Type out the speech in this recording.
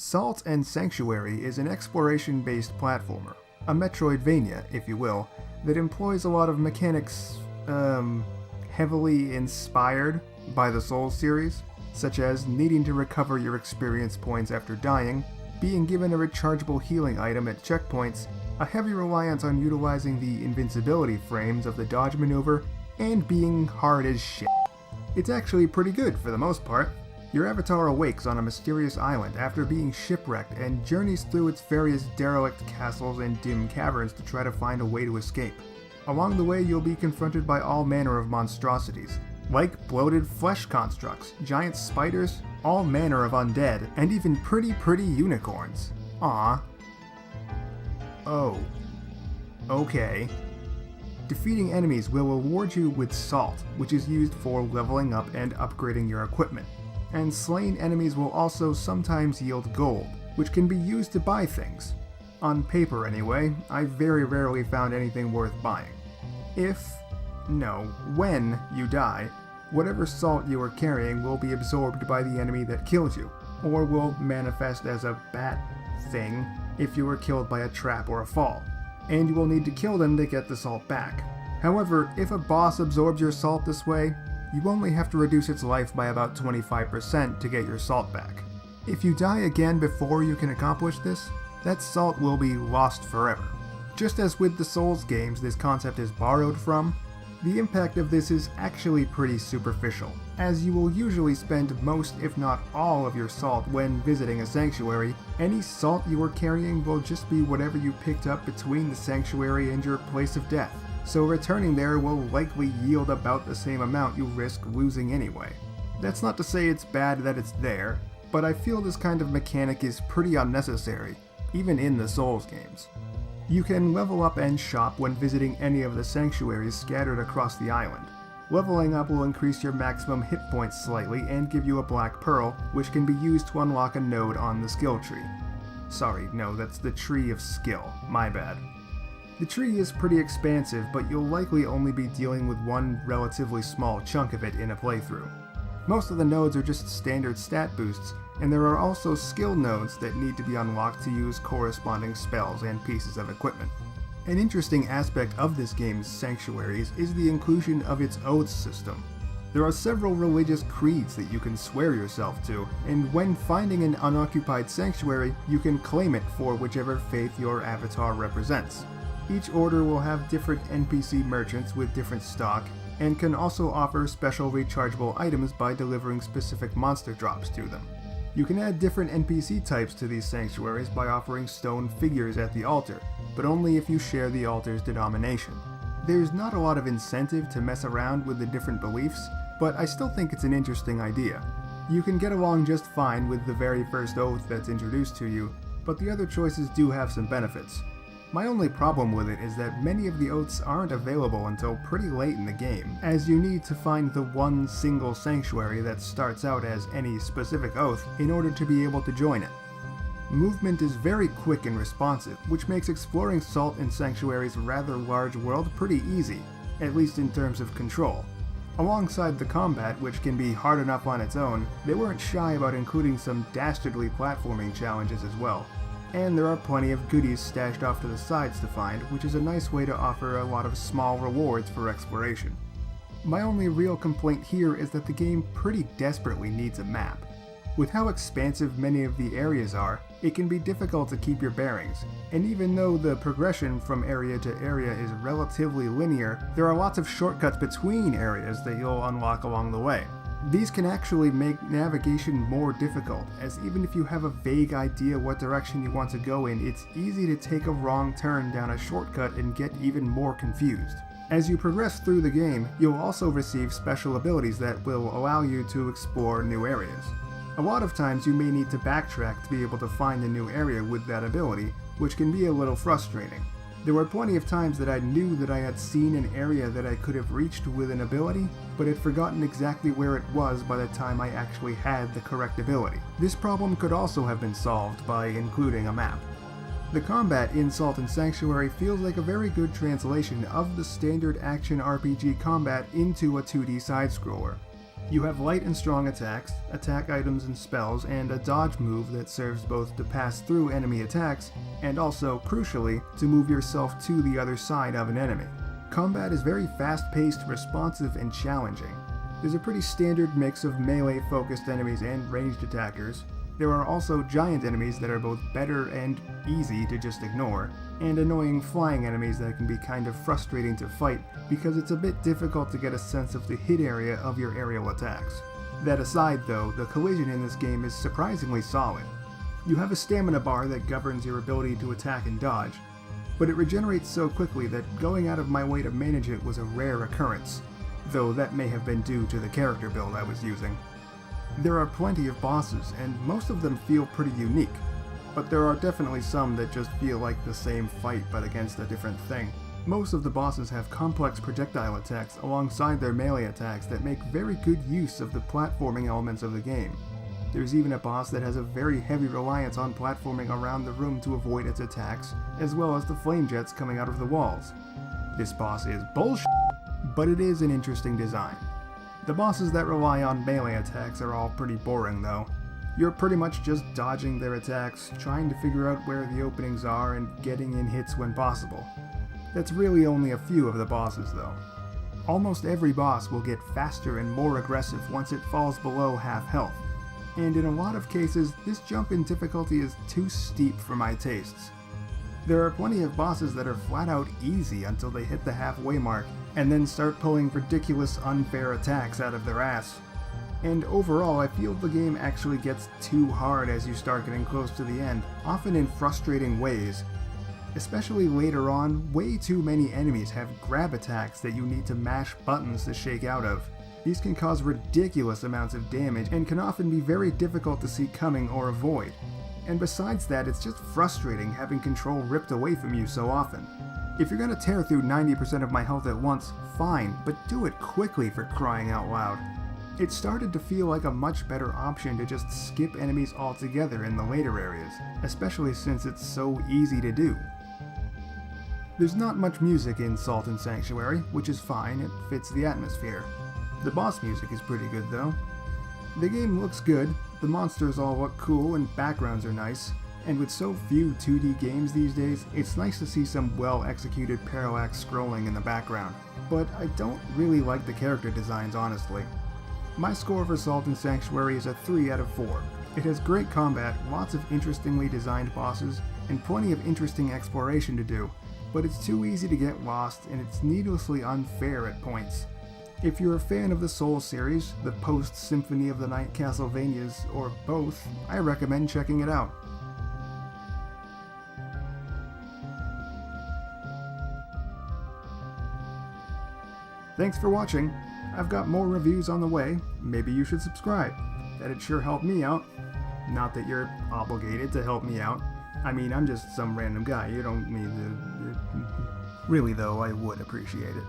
Salt and Sanctuary is an exploration-based platformer, a Metroidvania, if you will, that employs a lot of mechanics, heavily inspired by the Souls series, such as needing to recover your experience points after dying, being given a rechargeable healing item at checkpoints, a heavy reliance on utilizing the invincibility frames of the dodge maneuver, and being hard as shit. It's actually pretty good for the most part. Your avatar awakes on a mysterious island after being shipwrecked and journeys through its various derelict castles and dim caverns to try to find a way to escape. Along the way, you'll be confronted by all manner of monstrosities, like bloated flesh constructs, giant spiders, all manner of undead, and even pretty unicorns. Aww. Oh. Okay. Defeating enemies will reward you with salt, which is used for leveling up and upgrading your equipment. And slain enemies will also sometimes yield gold, which can be used to buy things. On paper anyway, I very rarely found anything worth buying. When you die, whatever salt you are carrying will be absorbed by the enemy that killed you, or will manifest as a bat thing if you were killed by a trap or a fall, and you will need to kill them to get the salt back. However, if a boss absorbs your salt this way, you only have to reduce its life by about 25% to get your salt back. If you die again before you can accomplish this, that salt will be lost forever. Just as with the Souls games this concept is borrowed from, the impact of this is actually pretty superficial, as you will usually spend most if not all of your salt when visiting a sanctuary. Any salt you are carrying will just be whatever you picked up between the sanctuary and your place of death, so returning there will likely yield about the same amount you risk losing anyway. That's not to say it's bad that it's there, but I feel this kind of mechanic is pretty unnecessary, even in the Souls games. You can level up and shop when visiting any of the sanctuaries scattered across the island. Leveling up will increase your maximum hit points slightly and give you a black pearl, which can be used to unlock a node on the skill tree. Sorry, no, that's the tree of skill, my bad. The tree is pretty expansive, but you'll likely only be dealing with one relatively small chunk of it in a playthrough. Most of the nodes are just standard stat boosts, and there are also skill nodes that need to be unlocked to use corresponding spells and pieces of equipment. An interesting aspect of this game's sanctuaries is the inclusion of its oaths system. There are several religious creeds that you can swear yourself to, and when finding an unoccupied sanctuary, you can claim it for whichever faith your avatar represents. Each order will have different NPC merchants with different stock, and can also offer special rechargeable items by delivering specific monster drops to them. You can add different NPC types to these sanctuaries by offering stone figures at the altar, but only if you share the altar's denomination. There's not a lot of incentive to mess around with the different beliefs, but I still think it's an interesting idea. You can get along just fine with the very first oath that's introduced to you, but the other choices do have some benefits. My only problem with it is that many of the oaths aren't available until pretty late in the game, as you need to find the one single sanctuary that starts out as any specific oath in order to be able to join it. Movement is very quick and responsive, which makes exploring Salt and Sanctuary's rather large world pretty easy, at least in terms of control. Alongside the combat, which can be hard enough on its own, they weren't shy about including some dastardly platforming challenges as well. And there are plenty of goodies stashed off to the sides to find, which is a nice way to offer a lot of small rewards for exploration. My only real complaint here is that the game pretty desperately needs a map. With how expansive many of the areas are, it can be difficult to keep your bearings, and even though the progression from area to area is relatively linear, there are lots of shortcuts between areas that you'll unlock along the way. These can actually make navigation more difficult, as even if you have a vague idea what direction you want to go in, it's easy to take a wrong turn down a shortcut and get even more confused. As you progress through the game, you'll also receive special abilities that will allow you to explore new areas. A lot of times you may need to backtrack to be able to find a new area with that ability, which can be a little frustrating. There were plenty of times that I knew that I had seen an area that I could have reached with an ability, but had forgotten exactly where it was by the time I actually had the correct ability. This problem could also have been solved by including a map. The combat in Salt and Sanctuary feels like a very good translation of the standard action RPG combat into a 2D side-scroller. You have light and strong attacks, attack items and spells, and a dodge move that serves both to pass through enemy attacks and also, crucially, to move yourself to the other side of an enemy. Combat is very fast-paced, responsive, and challenging. There's a pretty standard mix of melee-focused enemies and ranged attackers. There are also giant enemies that are both better and easy to just ignore, and annoying flying enemies that can be kind of frustrating to fight because it's a bit difficult to get a sense of the hit area of your aerial attacks. That aside though, the collision in this game is surprisingly solid. You have a stamina bar that governs your ability to attack and dodge, but it regenerates so quickly that going out of my way to manage it was a rare occurrence, though that may have been due to the character build I was using. There are plenty of bosses, and most of them feel pretty unique, but there are definitely some that just feel like the same fight but against a different thing. Most of the bosses have complex projectile attacks alongside their melee attacks that make very good use of the platforming elements of the game. There's even a boss that has a very heavy reliance on platforming around the room to avoid its attacks, as well as the flame jets coming out of the walls. This boss is bullshit, but it is an interesting design. The bosses that rely on melee attacks are all pretty boring though. You're pretty much just dodging their attacks, trying to figure out where the openings are, and getting in hits when possible. That's really only a few of the bosses though. Almost every boss will get faster and more aggressive once it falls below half health, and in a lot of cases this jump in difficulty is too steep for my tastes. There are plenty of bosses that are flat out easy until they hit the halfway mark, and then start pulling ridiculous unfair attacks out of their ass. And overall, I feel the game actually gets too hard as you start getting close to the end, often in frustrating ways. Especially later on, way too many enemies have grab attacks that you need to mash buttons to shake out of. These can cause ridiculous amounts of damage and can often be very difficult to see coming or avoid. And besides that, it's just frustrating having control ripped away from you so often. If you're gonna tear through 90% of my health at once, fine, but do it quickly for crying out loud. It started to feel like a much better option to just skip enemies altogether in the later areas, especially since it's so easy to do. There's not much music in Salt and Sanctuary, which is fine, it fits the atmosphere. The boss music is pretty good though. The game looks good, the monsters all look cool and backgrounds are nice, and with so few 2D games these days, it's nice to see some well-executed parallax scrolling in the background. But I don't really like the character designs, honestly. My score for Salt and Sanctuary is a 3 out of 4. It has great combat, lots of interestingly designed bosses, and plenty of interesting exploration to do, but it's too easy to get lost and it's needlessly unfair at points. If you're a fan of the Soul series, the post-Symphony of the Night Castlevanias, or both, I recommend checking it out. Thanks for watching. I've got more reviews on the way. Maybe you should subscribe. That'd sure help me out. Not that you're obligated to help me out. I mean, I'm just some random guy. You don't mean to... Really though, I would appreciate it.